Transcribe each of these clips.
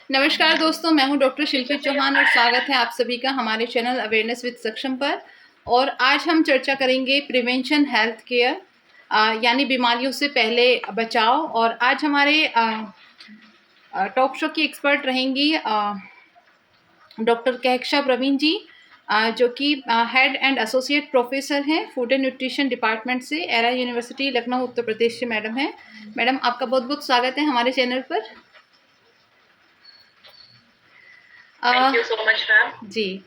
नमस्कार दोस्तों, मैं हूं डॉक्टर शिल्पी चौहान और स्वागत है आप सभी का हमारे चैनल अवेयरनेस विद सक्षम पर। और आज हम चर्चा करेंगे प्रिवेंशन हेल्थ केयर, यानी बीमारियों से पहले बचाव। और आज हमारे टॉक शो की एक्सपर्ट रहेंगी डॉक्टर कहकशा प्रवीण जी, जो कि हेड एंड एसोसिएट प्रोफेसर हैं फूड एंड न्यूट्रिशन डिपार्टमेंट से एरा यूनिवर्सिटी लखनऊ उत्तर प्रदेश से। मैडम हैं। मैडम, आपका बहुत बहुत स्वागत है हमारे चैनल पर। Thank you so much ma'am. जी।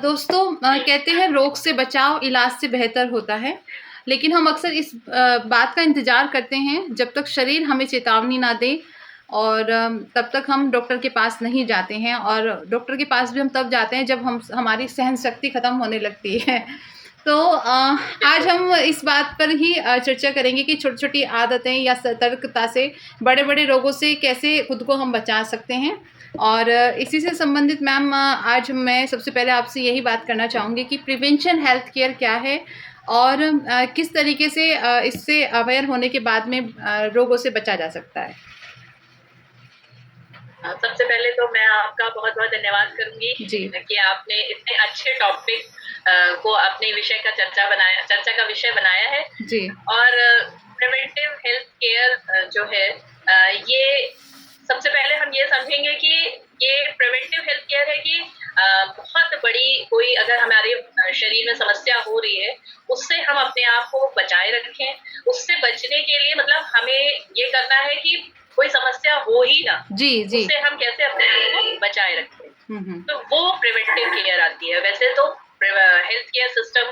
दोस्तों, कहते हैं रोग से बचाव इलाज से बेहतर होता है, लेकिन हम अक्सर इस बात का इंतज़ार करते हैं जब तक शरीर हमें चेतावनी ना दे, और तब तक हम डॉक्टर के पास नहीं जाते हैं। और डॉक्टर के पास भी हम तब जाते हैं जब हमारी सहन शक्ति ख़त्म होने लगती है। तो आज हम इस बात पर ही चर्चा करेंगे कि छोटी छोटी आदतें या सतर्कता से बड़े बड़े रोगों से कैसे खुद को हम बचा सकते हैं। और इसी से संबंधित मैम, आज मैं सबसे पहले आपसे यही बात करना चाहूँगी कि प्रिवेंशन हेल्थ केयर क्या है और किस तरीके से इससे अवेयर होने के बाद में रोगों से बचा जा सकता है। सबसे पहले तो मैं आपका बहुत बहुत धन्यवाद करूंगी कि आपने इतने अच्छे टॉपिक को अपने विषय का चर्चा का विषय बनाया है जी। और प्रिवेंटिव हेल्थ केयर जो है, ये सबसे पहले हम ये समझेंगे कि ये प्रिवेंटिव हेल्थ केयर है कि बहुत बड़ी कोई अगर हमारे शरीर में समस्या हो रही है, उससे हम अपने आप को बचाए रखें। उससे बचने के लिए मतलब हमें ये करना है कि कोई समस्या हो ही ना, जी जी, उससे हम कैसे अपने आप को बचाए रखें। तो वो प्रिवेंटिव केयर आती है। वैसे तो हेल्थ केयर सिस्टम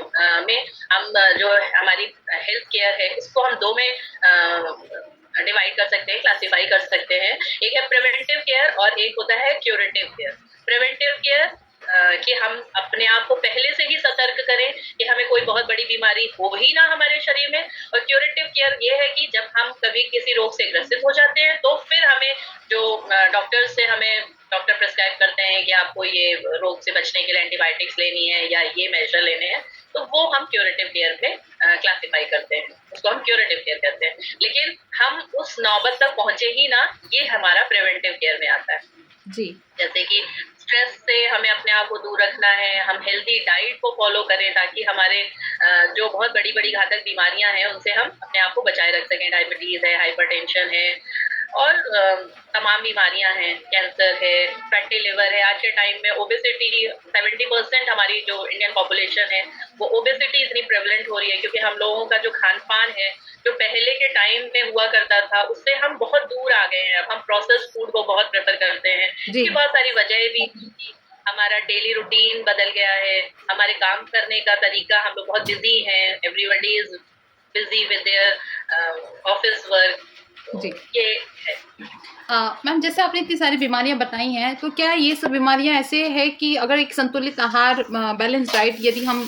में हम जो हमारी हेल्थ केयर है, इसको हम दो में डिवाइड कर सकते हैं, क्लासिफाई कर सकते हैं। एक है प्रिवेंटिव केयर और एक होता है क्यूरेटिव केयर। प्रिवेंटिव केयर कि हम अपने आप को पहले से ही सतर्क करें कि हमें कोई बहुत बड़ी बीमारी हो ही ना हमारे शरीर में। और क्यूरेटिव केयर ये है कि जब हम कभी किसी रोग से ग्रसित हो जाते हैं तो फिर हमें जो डॉक्टर से हमें डॉक्टर प्रिस्क्राइब करते हैं कि आपको ये रोग से बचने के लिए एंटीबायोटिक्स लेनी है या ये मेजर लेने हैं, तो वो हम क्यूरेटिव केयर में क्लासिफाई करते हैं, उसको हम क्यूरेटिव केयर कहते हैं। लेकिन हम उस नौबत तक पहुंचे ही ना, ये हमारा प्रिवेंटिव केयर में आता है। जी। जैसे कि स्ट्रेस से हमें अपने आप को दूर रखना है, हम हेल्दी डाइट को फॉलो करें ताकि हमारे जो बहुत बड़ी बड़ी घातक बीमारियां हैं उनसे हम अपने आप को बचाए रख सकें। डायबिटीज है, हाइपरटेंशन है और तमाम बीमारियां हैं, कैंसर है, फैटी लिवर है। आज के टाइम में ओबेसिटी 70% हमारी जो इंडियन पॉपुलेशन है वो ओबेसिटी इतनी प्रेवलेंट हो रही है क्योंकि हम लोगों का जो खान पान है, जो पहले के टाइम में हुआ करता था, उससे हम बहुत दूर आ गए हैं। अब हम प्रोसेस्ड फूड को बहुत प्रेफर करते हैं। इसकी बहुत सारी वजह भी, हमारा डेली रूटीन बदल गया है, हमारे काम करने का तरीका, हम लोग बहुत बिजी हैं, everybody is busy with their office work. जी। ये है। मैम, जैसे आपने इतनी सारी बीमारियां बताई हैं, तो क्या ये सब बीमारियां ऐसे है कि अगर एक संतुलित आहार, बैलेंस डाइट यदि हम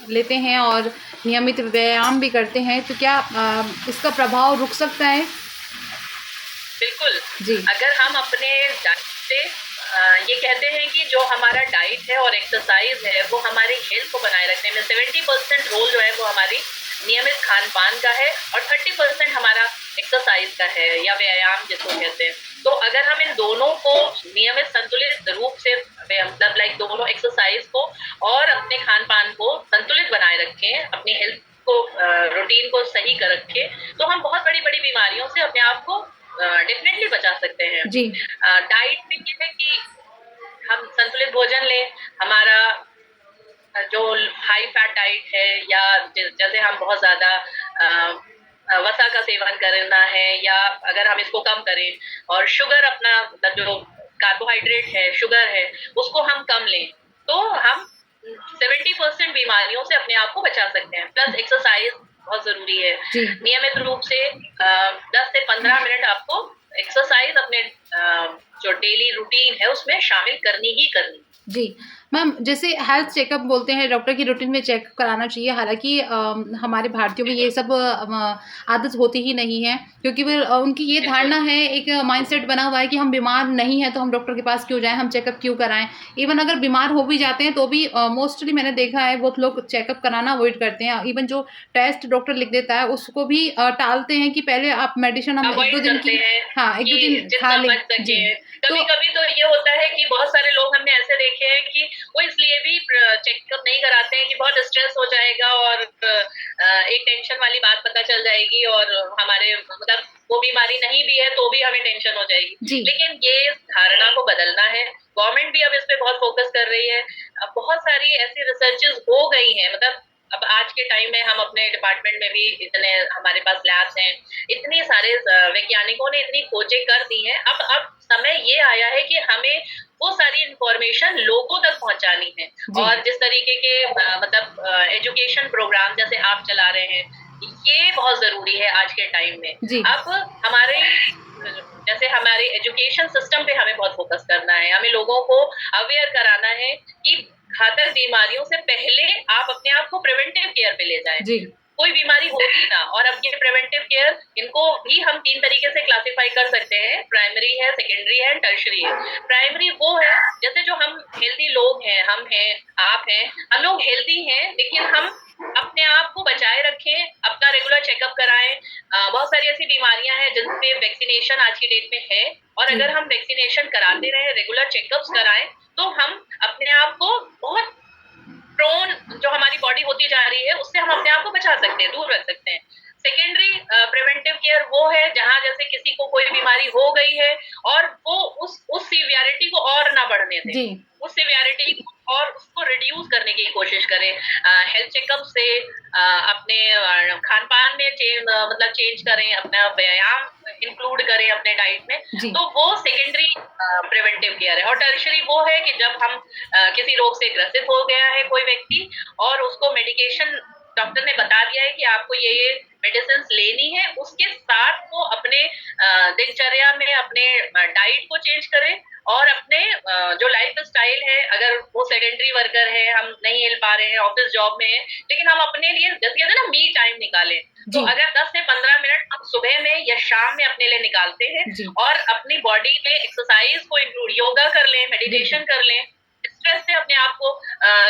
लेते हैं और नियमित व्यायाम भी करते हैं, तो क्या इसका प्रभाव रुक सकता है? बिल्कुल जी। अगर हम अपने डाइट से ये कहते हैं कि जो हमारा डाइट है और एक्सरसाइज है वो हमारी हेल्थ को बनाए रखने में 70% रोल जो है वो हमारी नियमित खान पान का है और 30% हमारा एक्सरसाइज का है या व्यायाम जिसको कहते हैं। तो अगर हम इन दोनों को नियमित संतुलित रूप से, मतलब लाइक दोनों एक्सरसाइज को और अपने खान पान को संतुलित बनाए रखें, अपनी हेल्थ को रूटीन को सही कर रखें, तो हम बहुत बड़ी बड़ी बीमारियों से अपने आप को डेफिनेटली बचा सकते हैं। जी। डाइट में ये है कि हम संतुलित भोजन लें। हमारा जो हाई फैट डाइट है या जैसे हम बहुत ज्यादा वसा का सेवन करना है या अगर हम इसको कम करें और शुगर, अपना जो कार्बोहाइड्रेट है, शुगर है, उसको हम कम लें, तो हम 70% बीमारियों से अपने आप को बचा सकते हैं। प्लस एक्सरसाइज बहुत जरूरी है। नियमित रूप से 10 से 15 मिनट आपको एक्सरसाइज अपने जो डेली रूटीन है उसमें शामिल करनी ही करनी। जी। मैम जैसे हेल्थ चेकअप बोलते हैं, डॉक्टर की रूटीन में चेक कराना चाहिए, हालांकि हमारे भारतीयों में ये सब आदत होती ही नहीं है, क्योंकि वो उनकी ये धारणा है, एक माइंडसेट बना हुआ है कि हम बीमार नहीं हैं तो हम डॉक्टर के पास क्यों जाएं, हम चेकअप क्यों कराएं। इवन अगर बीमार हो भी जाते हैं तो भी मोस्टली मैंने देखा है बहुत लोग चेकअप कराना अवॉइड करते हैं। इवन जो टेस्ट डॉक्टर लिख देता है उसको भी टालते हैं कि पहले आप मेडिसिन हम एक दो दिन की, हाँ एक दो दिन खा लें जी। कभी कभी तो ये होता है कि बहुत सारे लोग हमने ऐसे देखे हैं कि वो इसलिए भी चेकअप नहीं कराते हैं कि बहुत स्ट्रेस हो जाएगा और एक टेंशन वाली बात पता चल जाएगी और हमारे मतलब वो बीमारी नहीं भी है तो भी हमें टेंशन हो जाएगी। लेकिन ये धारणा को बदलना है। गवर्नमेंट भी अब इस पे बहुत फोकस कर रही है। अब बहुत सारी ऐसी रिसर्चेस हो गई हैं, मतलब अब आज के टाइम में हम अपने डिपार्टमेंट में भी इतने हमारे पास लैब्स हैं, इतने सारे वैज्ञानिकों ने इतनी खोजें कर दी हैं। अब समय ये आया है कि हमें वो सारी इंफॉर्मेशन लोगों तक पहुंचानी है। और जिस तरीके के मतलब एजुकेशन प्रोग्राम जैसे आप चला रहे हैं, ये बहुत जरूरी है आज के टाइम में। अब हमारे जैसे हमारे एजुकेशन सिस्टम पे हमें बहुत फोकस करना है, हमें लोगों को अवेयर कराना है कि घातक बीमारियों से पहले आप अपने आप को प्रिवेंटिव केयर पे ले जाएं। कोई बीमारी होगी ना। और अब ये प्रिवेंटिव केयर, इनको भी हम 3 तरीके से क्लासिफाई कर सकते हैं, प्राइमरी है, सेकेंडरी है, टर्शरी है। प्राइमरी वो है जैसे जो हम हेल्दी लोग हैं, हम हैं, आप हैं, हम लोग हेल्दी हैं लेकिन हम अपने आप को बचाए रखें, अपना रेगुलर चेकअप कराएं। बहुत सारी ऐसी बीमारियां हैं जिनपे वैक्सीनेशन आज की डेट में है, और अगर हम वैक्सीनेशन कराते रहे, रेगुलर चेकअप्स कराएं, तो हम अपने आप को बहुत प्रोन जो हमारी बॉडी होती जा रही है उससे हम अपने आप को बचा सकते हैं, दूर रख सकते हैं। सेकेंडरी प्रिवेंटिव केयर वो है जहां जैसे किसी को कोई बीमारी हो गई है और वो उस सीवियरिटी को और ना बढ़ने दें, उस सीवियरिटी को और उसको रिड्यूस करने की कोशिश करें। हेल्थ चेकअप से अपने खान पान में मतलब चेंज करें, अपना व्यायाम इंक्लूड करें अपने डाइट में, तो वो सेकेंडरी प्रिवेंटिव केयर है। और टर्शरी वो है कि जब हम किसी रोग से ग्रसित हो गया है कोई व्यक्ति और उसको मेडिकेशन डॉक्टर ने बता दिया है कि आपको ये मेडिसिन लेनी है, उसके साथ वो अपने दिनचर्या में अपने डाइट को चेंज करें और अपने जो लाइफ स्टाइल है, अगर वो सेडेंटरी वर्कर है, हम नहीं हिल पा रहे हैं, ऑफिस जॉब में है, लेकिन हम अपने लिए जैसे कहते हैं ना मी टाइम निकालें, तो अगर 10 से 15 मिनट हम सुबह में या शाम में अपने लिए निकालते हैं और अपनी बॉडी में एक्सरसाइज को इंक्लूड, योगा कर लें, मेडिटेशन कर लें, स्ट्रेस से अपने आप को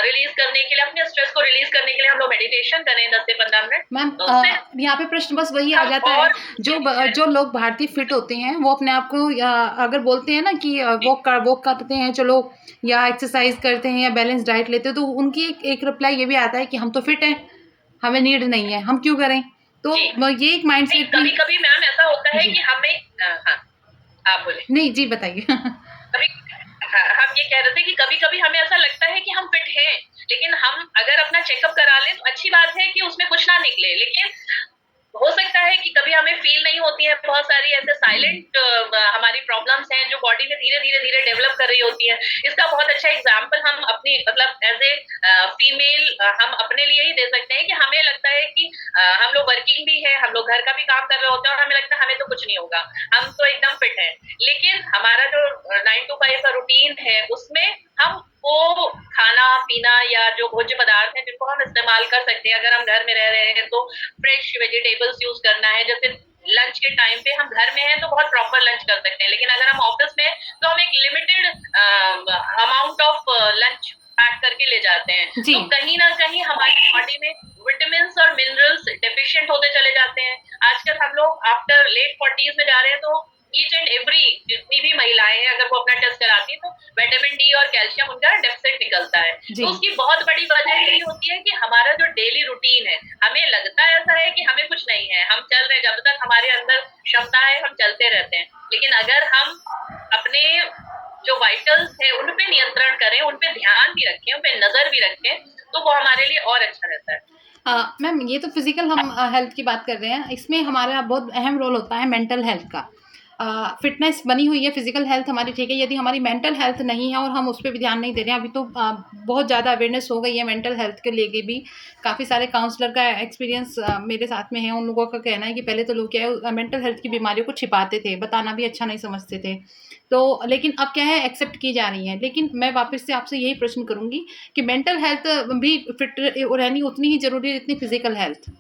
रिलीज करने के लिए, अपने स्ट्रेस को रिलीज करने के लिए हम लोग मेडिटेशन करें 10 से 15 मिनट। मैम यहाँ पे प्रश्न बस वही आ जाता है, जो लोग भारतीय फिट होते हैं वो अपने आप को अगर बोलते हैं ना कि वो करते हैं चलो, या एक्सरसाइज करते हैं या बैलेंस डाइट लेते हैं, तो उनकी एक रिप्लाई ये भी आता है कि हम तो फिट हैं, हमें नीड नहीं है, हम क्यों करें। तो ये एक माइंडसेट। कभी कभी मैम ऐसा होता है कि हमें आप बोले। नहीं जी बताइए। हम ये कह रहे थे कि कभी कभी हमें ऐसा लगता है कि हम फिट हैं, लेकिन हम अगर अपना चेकअप करा लें तो अच्छी बात है कि उसमें कुछ ना निकले, लेकिन हो सकता है कि कभी हमें फील नहीं होती है, बहुत सारी ऐसे साइलेंट हमारी प्रॉब्लम्स हैं जो बॉडी में धीरे धीरे डेवलप कर रही होती है। इसका बहुत अच्छा एग्जांपल हम अपनी मतलब एज ए फीमेल हम अपने लिए ही दे सकते हैं कि हमें लगता है कि हम लोग वर्किंग भी है, हम लोग घर का भी काम कर रहे होते हैं और हमें लगता है हमें तो कुछ नहीं होगा, हम तो एकदम फिट है, लेकिन हमारा जो 9 to 5 का रूटीन है उसमें हम वो खाना पीना या जो भोज्य पदार्थ हैं जिनको हम इस्तेमाल कर सकते हैं, अगर हम घर में रह रहे हैं तो फ्रेश वेजिटेबल्स यूज करना है। जैसे लंच के टाइम पे हम घर में हैं तो बहुत प्रॉपर लंच कर सकते हैं, लेकिन अगर हम ऑफिस में तो हम एक limited amount of lunch pack करके ले जाते हैं, तो कहीं ना कहीं हमारी बॉडी में विटामिन और मिनरल्स डेफिशिएंट होते चले जाते हैं। आजकल हम लोग आफ्टर लेट 40s में जा रहे हैं, तो ईच एंड एवरी जितनी भी महिलाएं हैं अगर वो अपना टेस्ट कराती है तो विटामिन डी और कैल्शियम उनका डेफिसिट निकलता है। तो उसकी बहुत बड़ी वजह यही होती है कि हमारा जो डेली रूटीन है, हमें लगता ऐसा है कि हमें कुछ नहीं है, हम चल रहे, जब तक हमारे अंदर क्षमता है हम चलते रहते हैं, लेकिन अगर हम अपने जो वाइटल्स है उन पे नियंत्रण करें, उन पे ध्यान भी रखें, उन पे नजर भी रखें, तो वो हमारे लिए और अच्छा रहता है। मैम ये तो फिजिकल हम हेल्थ की बात कर रहे हैं, इसमें हमारा बहुत अहम रोल होता है मेंटल हेल्थ का। फिटनेस बनी हुई है, फिजिकल हेल्थ हमारी ठीक है, यदि हमारी मेंटल हेल्थ नहीं है और हम उस पर भी ध्यान नहीं दे रहे हैं, अभी तो बहुत ज़्यादा अवेयरनेस हो गई है मेंटल हेल्थ के लेके भी। काफ़ी सारे काउंसलर का एक्सपीरियंस मेरे साथ में है, उन लोगों का कहना है कि पहले तो लोग क्या है मेंटल हेल्थ की बीमारियों को छिपाते थे, बताना भी अच्छा नहीं समझते थे, तो लेकिन अब क्या है एक्सेप्ट की जा रही है। लेकिन मैं वापस से आपसे यही प्रश्न करूंगी कि मेंटल हेल्थ भी फिट रहनी उतनी ही जरूरी है जितनी फिजिकल हेल्थ।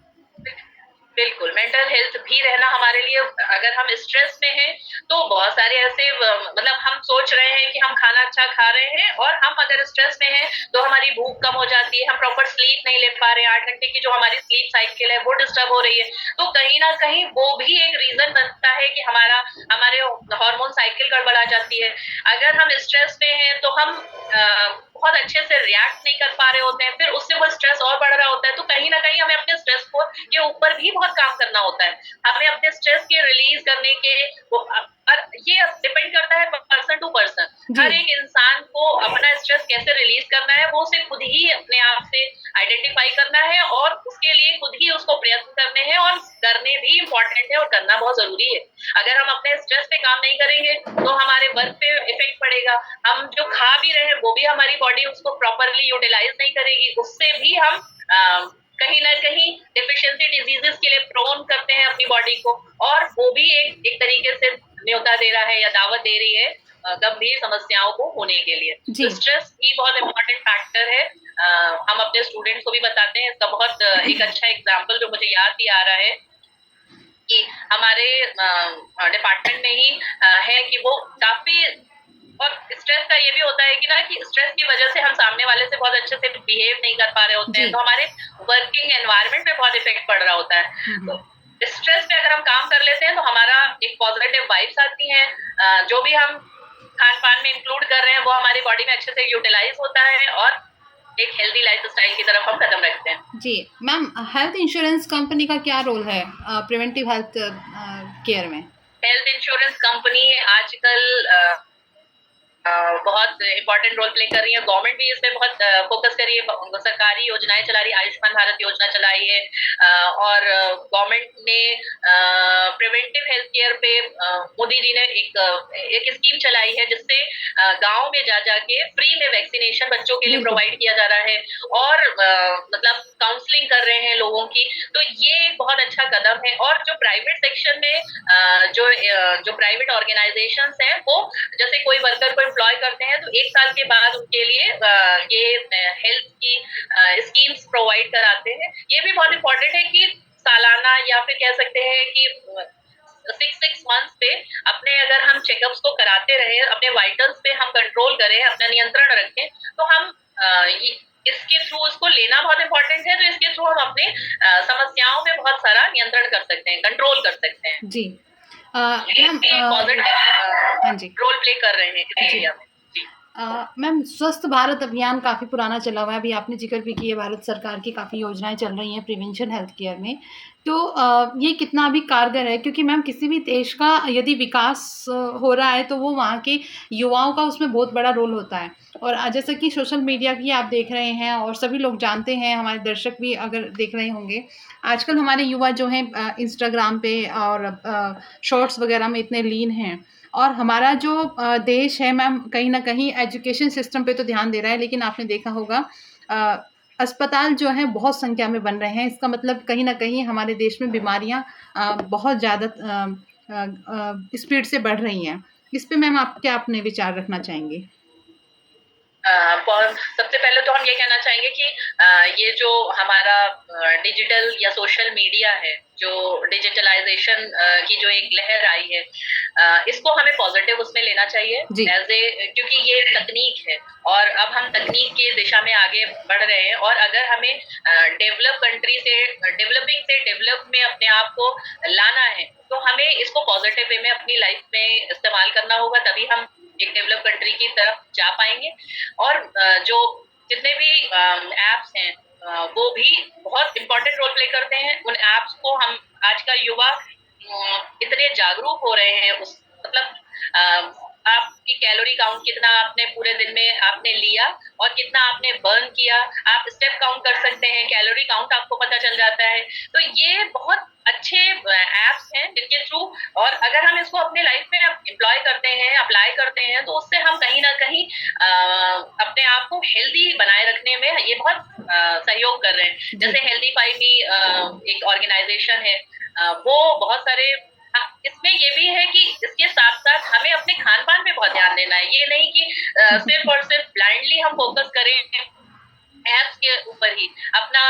बिल्कुल, मेंटल हेल्थ भी रहना हमारे लिए, अगर हम स्ट्रेस में हैं तो बहुत सारे ऐसे मतलब हम सोच रहे हैं कि हम खाना अच्छा खा रहे हैं और हम अगर स्ट्रेस में हैं तो हमारी भूख कम हो जाती है, हम प्रॉपर स्लीप नहीं ले पा रहे हैं, 8 घंटे की जो हमारी स्लीप साइकिल है वो डिस्टर्ब हो रही है, तो कहीं न कहीं वो भी एक रीज़न बनता है कि हमारे हार्मोन साइकिल गड़बड़ा जाती है। अगर हम स्ट्रेस में हैं तो हम बहुत अच्छे से रिएक्ट नहीं कर पा रहे होते हैं, फिर उससे वो स्ट्रेस और बढ़ रहा होता है, तो कहीं न कहीं हमें अपने स्ट्रेस को के ऊपर भी बहुत काम करना होता है। हमें अपने स्ट्रेस के रिलीज करने के और ये डिपेंड करता है पर्सन टू पर्सन। हर एक इंसान को अपना स्ट्रेस कैसे रिलीज करना है वो उसे खुद ही अपने आप से आइडेंटिफाई करना है और उसके लिए खुद ही उसको प्रयत्न करने हैं और करने भी इम्पोर्टेंट है और करना बहुत जरूरी है। अगर हम अपने स्ट्रेस पे काम नहीं करेंगे तो हमारे वर्क पे इफेक्ट पड़ेगा, हम जो खा भी रहे हैं वो भी हमारी बॉडी उसको प्रॉपरली यूटिलाइज नहीं करेगी, उससे भी हम कहीं ना कहीं डिफिशियंसी डिजीजेस के लिए प्रोन करते हैं अपनी बॉडी को, और वो भी एक तरीके से न्योता दे रहा है या दावत दे रही है गंभीर समस्याओं को होने के लिए। तो स्ट्रेस भी बहुत इम्पोर्टेंट फैक्टर है। हम अपने स्टूडेंट्स को भी बताते हैं, इसका बहुत एक अच्छा एग्जाम्पल जो मुझे याद भी आ रहा है कि हमारे डिपार्टमेंट में ही है कि वो काफी, और स्ट्रेस का ये भी होता है कि ना कि स्ट्रेस की वजह से हम सामने वाले से बहुत अच्छे से बिहेव नहीं कर पा रहे होते हैं, तो हमारे वर्किंग एनवायरनमेंट पे बहुत इफेक्ट पड़ रहा होता है। तो स्ट्रेस पे अगर हम काम कर लेते हैं तो हमारा एक पॉजिटिव वाइब्स आती हैं, जो भी हम खान पान में इंक्लूड कर रहे हैं वो हमारी बॉडी में अच्छे से यूटिलाइज होता है और एक हेल्दी लाइफस्टाइल की तरफ हम कदम रखते हैं। जी मैम, हेल्थ इंश्योरेंस कंपनी का क्या रोल है प्रिवेंटिव हेल्थ केयर में? हेल्थ इंश्योरेंस कंपनी आजकल बहुत इम्पोर्टेंट रोल प्ले कर रही है। गवर्नमेंट भी इस पे बहुत फोकस कर रही है, सरकारी योजनाएं चला रही है, आयुष्मान भारत योजना चलाई है, और गवर्नमेंट ने प्रिवेंटिव हेल्थ केयर पे मोदी जी ने एक स्कीम चलाई है जिससे गांव में जा जाके फ्री में वैक्सीनेशन बच्चों के लिए प्रोवाइड किया जा रहा है और मतलब काउंसलिंग कर रहे हैं लोगों की। तो ये एक बहुत अच्छा कदम है। और जो प्राइवेट सेक्शन में जो प्राइवेट ऑर्गेनाइजेशंस हैं वो जैसे कोई वर्कर को एम्प्लॉय करते हैं तो 1 साल के बाद उनके लिए ये हेल्थ की स्कीम्स प्रोवाइड कराते हैं। ये भी बहुत इम्पोर्टेंट है कि सालाना या फिर कह सकते हैं कि 6 मंथ्स पे अपने अगर हम चेकअप्स को कराते रहे, अपने वाइटल्स पे हम कंट्रोल करें, अपना नियंत्रण रखें, तो हम इसके थ्रू इसको लेना बहुत इम्पोर्टेंट है। तो इसके थ्रू हम अपने समस्याओं पे बहुत सारा नियंत्रण कर सकते हैं, कंट्रोल कर सकते हैं। जी पॉजिटिव रोल प्ले कर रहे हैं इस एरिया में। मैम, स्वस्थ भारत अभियान काफ़ी पुराना चला हुआ है, अभी आपने जिक्र भी किया भारत सरकार की काफ़ी योजनाएं चल रही हैं प्रिवेंशन हेल्थ केयर में, तो ये कितना अभी कारगर है? क्योंकि मैम किसी भी देश का यदि विकास हो रहा है तो वो वहाँ के युवाओं का उसमें बहुत बड़ा रोल होता है। और जैसे कि सोशल मीडिया की आप देख रहे हैं और सभी लोग जानते हैं, हमारे दर्शक भी अगर देख रहे होंगे, आजकल हमारे युवा जो हैं इंस्टाग्राम पे और शॉर्ट्स वगैरह में इतने लीन हैं, और हमारा जो देश है मैम कहीं न कहीं एजुकेशन सिस्टम पे तो ध्यान दे रहा है, लेकिन आपने देखा होगा अस्पताल जो हैं बहुत संख्या में बन रहे हैं। इसका मतलब कहीं न कहीं हमारे देश में बीमारियाँ बहुत ज़्यादा स्पीड से बढ़ रही हैं। इस पे मैम आप क्या अपने विचार रखना चाहेंगे? सबसे पहले तो हम ये कहना चाहेंगे कि ये जो हमारा डिजिटल या सोशल मीडिया है, जो डिजिटलाइजेशन की जो एक लहर आई है, इसको हमें पॉजिटिव उसमें लेना चाहिए क्योंकि ये तकनीक है और अब हम तकनीक की दिशा में आगे बढ़ रहे हैं। और अगर हमें डेवलप कंट्री से डेवलपिंग से डेवलप में अपने आप को लाना है तो हमें इसको पॉजिटिव वे में अपनी लाइफ में इस्तेमाल करना होगा, तभी हम एक डेवलप कंट्री की तरफ जा पाएंगे। और जो जितने भी एप्स हैं वो भी बहुत इम्पोर्टेंट रोल प्ले करते हैं। उन एप्स को हम आज का युवा इतने जागरूक हो रहे हैं, उस मतलब आपकी कैलोरी काउंट कितना आपने पूरे दिन में आपने लिया और कितना आपने बर्न किया, आप स्टेप काउंट कर सकते हैं, कैलोरी काउंट आपको पता चल जाता है। तो ये बहुत अच्छे एप्स हैं जिनके थ्रू, और अगर हम इसको अपने लाइफ में एम्प्लॉय करते हैं, अप्लाई करते हैं, तो उससे हम कहीं ना कहीं अपने आप को हेल्दी बनाए रखने में ये बहुत सहयोग कर रहे हैं। जैसे हेल्दी फाई मी एक ऑर्गेनाइजेशन है, वो बहुत सारे, इसमें ये भी है कि इसके साथ साथ हमें अपने खान पान पे बहुत ध्यान देना है। ये नहीं कि सिर्फ और सिर्फ ब्लाइंडली हम फोकस करें एप्स के ऊपर ही अपना,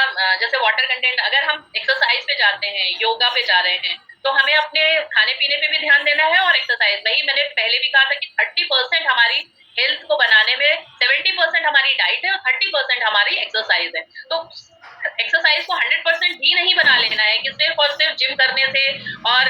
जैसे वाटर कंटेंट, अगर हम एक्सरसाइज पे जाते हैं, योगा पे जा रहे हैं, तो हमें अपने खाने पीने पे भी ध्यान देना है, और एक्सरसाइज, वही मैंने पहले भी कहा था कि 30% हमारी हेल्थ को बनाने में 70% हमारी डाइट है और 30% हमारी एक्सरसाइज है। तो एक्सरसाइज को 100% भी नहीं बना लेना है कि सिर्फ और सिर्फ जिम करने से और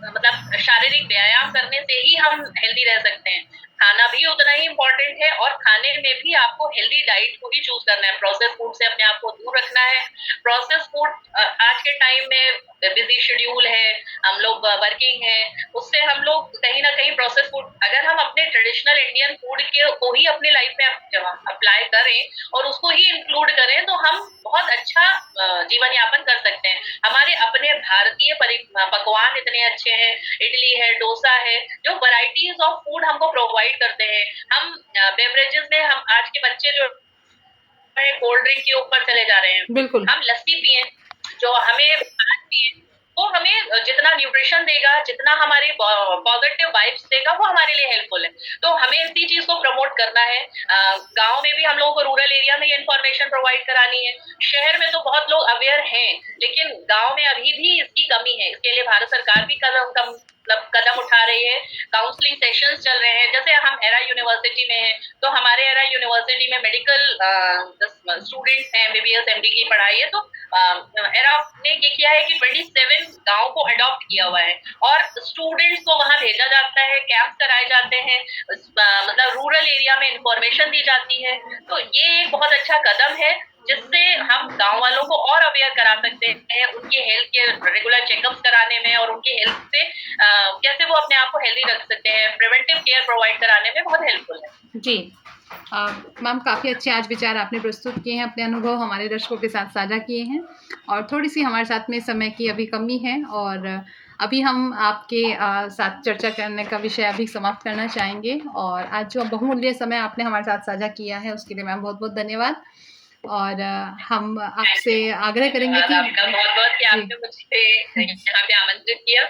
मतलब शारीरिक व्यायाम करने से ही हम हेल्दी रह सकते हैं। खाना भी उतना ही इम्पोर्टेंट है, और खाने में भी आपको हेल्दी डाइट को ही चूज करना है। प्रोसेस फूड से अपने आप को दूर रखना है। प्रोसेस फूड आज के टाइम में बिजी शेड्यूल है, हम लोग वर्किंग है, उससे हम लोग कहीं ना कहीं प्रोसेस फूड, अगर हम अपने ट्रेडिशनल इंडियन फूड के को ही अपनी लाइफ में अप्लाई करें और उसको ही इंक्लूड करें, तो हम बहुत अच्छा जीवन यापन कर सकते हैं। हमारे अपने भारतीय पकवान इतने अच्छे हैं, इडली है, डोसा है, जो वैरायटीज ऑफ फूड हमको प्रोवाइड करते हैं। हम बेवरेजेस में, हम आज के बच्चे जो कोल्ड ड्रिंक के ऊपर चले जा रहे हैं, बिल्कुल हम लस्सी पिए, जो हमें पिए, वो हमें जितना न्यूट्रिशन देगा, जितना हमारे पॉजिटिव वाइब्स देगा, वो हमारे लिए हेल्पफुल है। तो हमें इसी चीज को प्रमोट करना है। गांव में भी हम लोगों को रूरल एरिया में ये इन्फॉर्मेशन प्रोवाइड करानी है। शहर में तो बहुत लोग अवेयर हैं, लेकिन गांव में अभी भी इसकी कमी है। इसके लिए भारत सरकार भी कदम उठा रही है। काउंसलिंग सेशंस चल रहे हैं। जैसे हम एरा यूनिवर्सिटी में हैं, तो हमारे एरा यूनिवर्सिटी में मेडिकल स्टूडेंट्स हैं, एमबीबीएस एमडी की पढ़ाई है, तो एरा ने ये किया है कि 27 गांव को अडॉप्ट किया हुआ है, और स्टूडेंट्स को वहां भेजा जाता है, कैंप कराए जाते हैं, मतलब रूरल एरिया में इंफॉर्मेशन दी जाती है। तो ये एक बहुत अच्छा कदम है, जिससे हम गांव वालों को और अवेयर करा सकते हैं, उनके हेल्थ के रेगुलर चेकअप्स कराने में, और उनके हेल्थ से कैसे वो अपने आप को हेल्दी रख सकते हैं, प्रिवेंटिव केयर प्रोवाइड कराने में बहुत हेल्पफुल है। जी मैम, काफ़ी अच्छे आज विचार आपने प्रस्तुत किए हैं, अपने अनुभव हमारे दर्शकों के साथ साझा किए हैं, और थोड़ी सी हमारे साथ में समय की अभी कमी है, और अभी हम आपके साथ चर्चा करने का विषय अभी समाप्त करना चाहेंगे। और आज जो बहुमूल्य समय आपने हमारे साथ साझा किया है, उसके लिए मैम बहुत बहुत धन्यवाद। और हम आपसे आग्रह करेंगे कि आपका बहुत बहुत कि आपने मुझे यहाँ पे आमंत्रित किया।